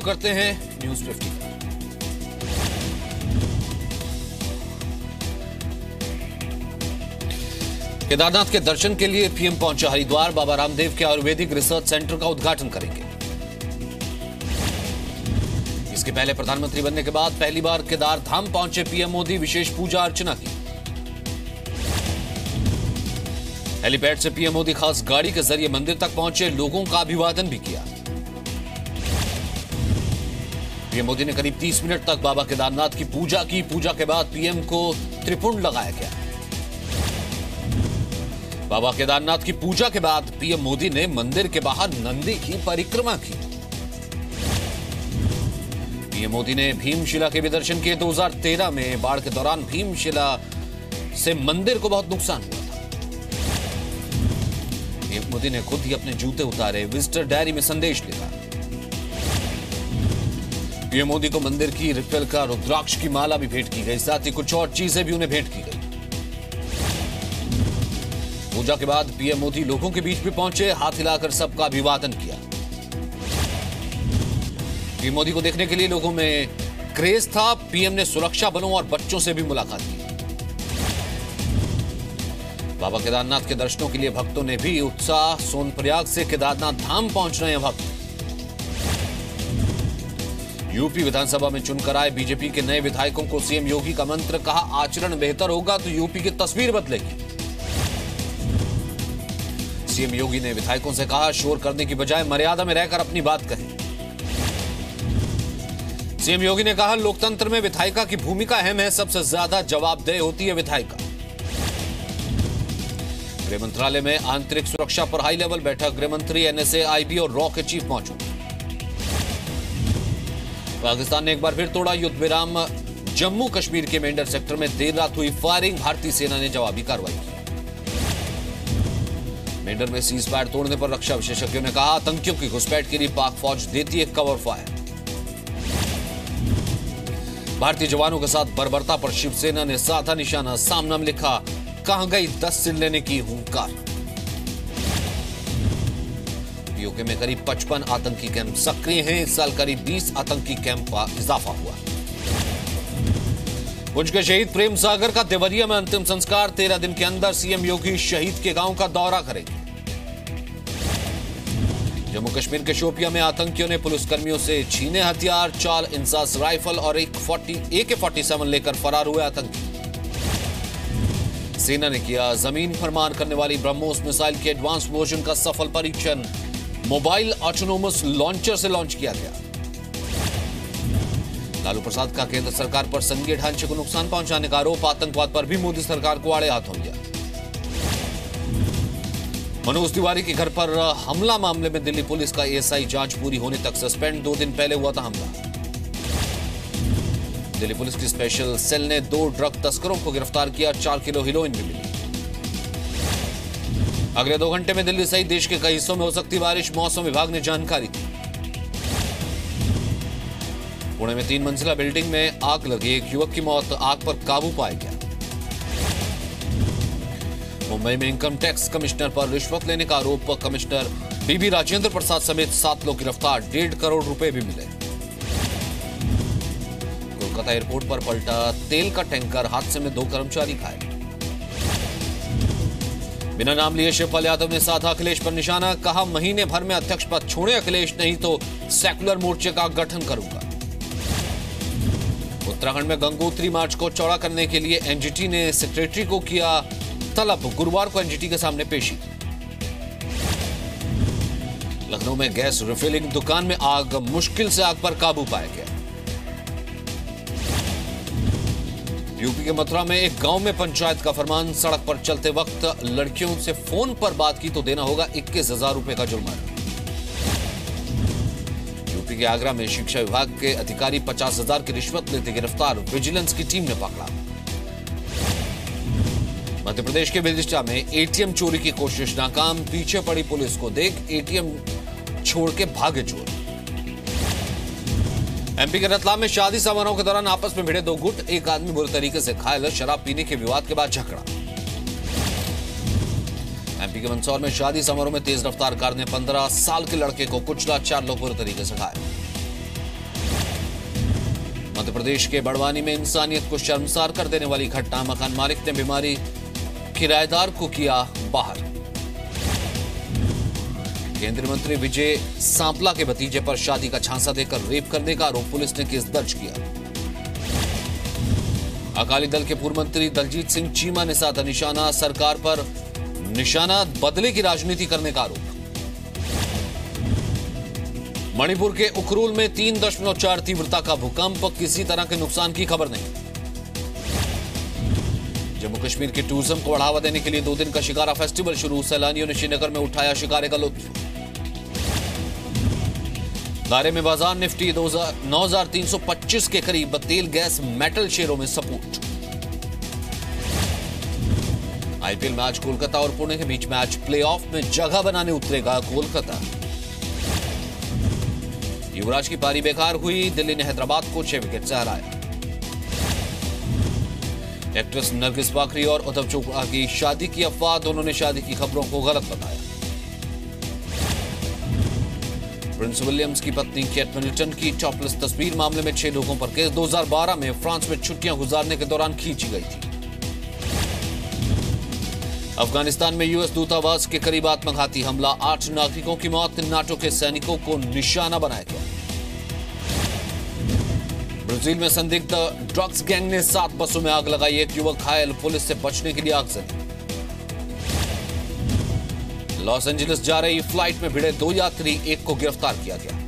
करते हैं न्यूज 50। केदारनाथ के दर्शन के लिए पीएम पहुंचा हरिद्वार। बाबा रामदेव के आयुर्वेदिक रिसर्च सेंटर का उद्घाटन करेंगे। इसके पहले प्रधानमंत्री बनने के बाद पहली बार केदार धाम पहुंचे पीएम मोदी। विशेष पूजा अर्चना की। हेलीपैड से पीएम मोदी खास गाड़ी के जरिए मंदिर तक पहुंचे, लोगों का अभिवादन भी किया। पीएम मोदी ने करीब 30 मिनट तक बाबा केदारनाथ की पूजा की। पूजा के बाद पीएम को त्रिपुंड लगाया गया। बाबा केदारनाथ की पूजा के बाद पीएम मोदी ने मंदिर के बाहर नंदी की परिक्रमा की। पीएम मोदी ने भीमशिला के भी दर्शन किए। 2013 में बाढ़ के दौरान भीमशिला से मंदिर को बहुत नुकसान हुआ था। पीएम मोदी ने खुद ही अपने जूते उतारे, विजिटर डायरी में संदेश लिखा। पीएम मोदी को मंदिर की रिफिल का रुद्राक्ष की माला भी भेंट की गई, साथ ही कुछ और चीजें भी उन्हें भेंट की गई। पूजा के बाद पीएम मोदी लोगों के बीच भी पहुंचे, हाथ हिलाकर सबका अभिवादन किया। पीएम मोदी को देखने के लिए लोगों में क्रेज था। पीएम ने सुरक्षा बलों और बच्चों से भी मुलाकात की। बाबा केदारनाथ के दर्शनों के लिए भक्तों ने भी उत्साह। सोनप्रयाग से केदारनाथ धाम पहुंच रहे हैं भक्त। यूपी विधानसभा में चुनकर आए बीजेपी के नए विधायकों को सीएम योगी का मंत्र। कहा, आचरण बेहतर होगा तो यूपी की तस्वीर बदलेगी। सीएम योगी ने विधायकों से कहा, शोर करने की बजाय मर्यादा में रहकर अपनी बात कहें। सीएम योगी ने कहा, लोकतंत्र में विधायिका की भूमिका अहम है, सबसे ज्यादा जवाबदेह होती है विधायिका। गृह मंत्रालय में आंतरिक सुरक्षा पर हाई लेवल बैठक। गृह मंत्री, एनएसए, आईबी और रॉ के चीफ मौजूद। पाकिस्तान ने एक बार फिर तोड़ा युद्ध विराम। जम्मू कश्मीर के मेंढर सेक्टर में देर रात हुई फायरिंग। भारतीय सेना ने जवाबी कार्रवाई की। मेंढर में सीज फायर तोड़ने पर रक्षा विशेषज्ञों ने कहा, आतंकियों की घुसपैठ के लिए पाक फौज देती है कवर फायर। भारतीय जवानों के साथ बर्बरता पर शिवसेना ने साधा निशाना। सामना में लिखा, कहां गई 10 सिल लेने की हुंकार। पीओके में करीब 55 आतंकी कैंप सक्रिय हैं। इस साल करीब 20 आतंकी कैंप का इजाफा हुआ। पुंछ के शहीद प्रेम सागर का देवरिया में अंतिम संस्कार। 13 दिन के अंदर सीएम योगी शहीद के गांव का दौरा करेंगे। जम्मू कश्मीर के शोपिया में आतंकियों ने पुलिसकर्मियों से छीने हथियार। 4 इंसास राइफल और एक AK-47 लेकर फरार हुए आतंकी। सेना ने किया जमीन पर मार करने वाली ब्रह्मोस मिसाइल के एडवांस वर्जन का सफल परीक्षण। मोबाइल ऑटोनोमस लॉन्चर से लॉन्च किया गया। लालू प्रसाद का केंद्र सरकार पर संघीय ढांचे को नुकसान पहुंचाने का आरोप। आतंकवाद पर भी मोदी सरकार को आड़े हाथों लिया। मनोज तिवारी के घर पर हमला मामले में दिल्ली पुलिस का एएसआई जांच पूरी होने तक सस्पेंड। 2 दिन पहले हुआ था हमला। दिल्ली पुलिस की स्पेशल सेल ने 2 ड्रग तस्करों को गिरफ्तार किया। 4 किलो हेरोइन भी मिली। अगले 2 घंटे में दिल्ली सहित देश के कई हिस्सों में हो सकती बारिश। मौसम विभाग ने जानकारी दी। पुणे में 3 मंजिला बिल्डिंग में आग लगी। एक युवक की मौत। आग पर काबू पाया गया। मुंबई में इनकम टैक्स कमिश्नर पर रिश्वत लेने का आरोप। कमिश्नर बीबी राजेंद्र प्रसाद समेत 7 लोग गिरफ्तार। 1.5 करोड़ रुपए भी मिले। कोलकाता एयरपोर्ट पर पलटा तेल का टैंकर। हादसे में 2 कर्मचारी घायल। बिना नाम लिए शिवपाल यादव ने साधा अखिलेश पर निशाना। कहा, महीने भर में अध्यक्ष पद छोड़े अखिलेश, नहीं तो सेकुलर मोर्चे का गठन करूंगा। उत्तराखंड में गंगोत्री मार्च को चौड़ा करने के लिए एनजीटी ने सेक्रेटरी को किया तलब। गुरुवार को एनजीटी के सामने पेशी। लखनऊ में गैस रिफिलिंग दुकान में आग। मुश्किल से आग पर काबू पाया गया। यूपी के मथुरा में एक गांव में पंचायत का फरमान। सड़क पर चलते वक्त लड़कियों से फोन पर बात की तो देना होगा 21,000 रुपए का जुर्माना। यूपी के आगरा में शिक्षा विभाग के अधिकारी 50,000 की रिश्वत लेते गिरफ्तार। विजिलेंस की टीम ने पकड़ा। मध्य प्रदेश के विदिशा में एटीएम चोरी की कोशिश नाकाम। पीछे पड़ी पुलिस को देख एटीएम छोड़ के भागे चोर। एमपी के रतलाम में शादी समारोह के दौरान आपस में भिड़े 2 गुट। एक आदमी बुरी तरीके से घायल। शराब पीने के विवाद के बाद झगड़ा। एमपी के मंदसौर में शादी समारोह में तेज रफ्तार कार ने 15 साल के लड़के को कुचला। 4 लोग बुरी तरीके से घायल। मध्य प्रदेश के बड़वानी में इंसानियत को शर्मसार कर देने वाली घटना। मकान मालिक ने बीमारी किराएदार को किया बाहर। केंद्रीय मंत्री विजय सांपला के भतीजे पर शादी का झांसा देकर रेप करने का आरोप, पुलिस ने केस दर्ज किया। अकाली दल के पूर्व मंत्री दलजीत सिंह चीमा ने साधा निशाना, सरकार पर निशाना बदले की राजनीति करने का आरोप। मणिपुर के उखरुल में 3.4 तीव्रता का भूकंप, किसी तरह के नुकसान की खबर नहीं। जम्मू कश्मीर के टूरिज्म को बढ़ावा देने के लिए 2 दिन का शिकारा फेस्टिवल शुरू, सैलानियों ने श्रीनगर में उठाया शिकारे का लुत्फ। दायरे में बाजार, निफ्टी 9,325 के करीब, तेल गैस मेटल शेयरों में सपोर्ट। आईपीएल मैच, कोलकाता और पुणे के बीच मैच, प्लेऑफ में जगह बनाने उतरेगा कोलकाता। युवराज की पारी बेकार हुई, दिल्ली ने हैदराबाद को 6 विकेट से हराया। एक्ट्रेस नरगिस फाकरी और उद्धव चोपड़ा की शादी की अफवाह, दोनों ने शादी की खबरों को गलत बताया। प्रिंस विलियम्स की पत्नी केट मिडलटन की टॉपलेस तस्वीर मामले में 6 लोगों पर केस, 2012 में फ्रांस में छुट्टियां गुजारने के दौरान खींची गई थी। अफगानिस्तान में यूएस दूतावास के करीब आत्मघाती हमला, 8 नागरिकों की मौत, नाटो के सैनिकों को निशाना बनाया गया। ब्राजील में संदिग्ध ड्रग्स गैंग ने 7 बसों में आग लगाई, 1 युवक घायल, पुलिस से बचने के लिए आगजनी। लॉस एंजलिस जा रही फ्लाइट में भिड़े 2 यात्री, 1 को गिरफ्तार किया गया।